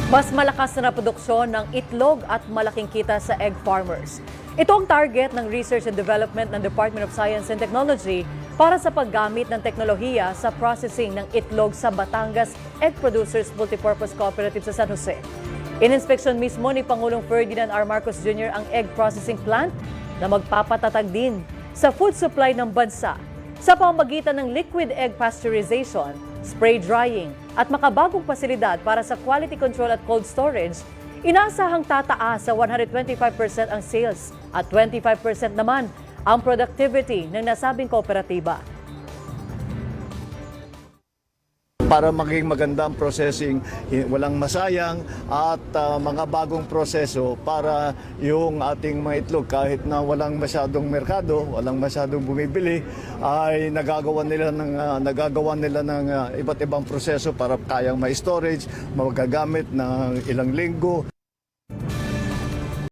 Mas malakas na produksyon ng itlog at malaking kita sa egg farmers. Ito ang target ng Research and Development ng Department of Science and Technology para sa paggamit ng teknolohiya sa processing ng itlog sa Batangas Egg Producers Multipurpose Cooperative sa San Jose. Ininspeksyon mismo ni Pangulong Ferdinand R. Marcos Jr. ang egg processing plant na magpapatatag din sa food supply ng bansa sa pamamagitan ng liquid egg pasteurization, spray drying at makabagong pasilidad para sa quality control at cold storage. Inaasahang tataas sa 125% ang sales at 25% naman ang productivity ng nasabing kooperatiba. Para maging maganda ang processing, walang masayang at mga bagong proseso para yung ating mga itlog kahit na walang masyadong merkado, walang masyadong bumibili, ay nagagawa nila ng iba't ibang proseso para kayang ma-storage, magagamit ng ilang linggo.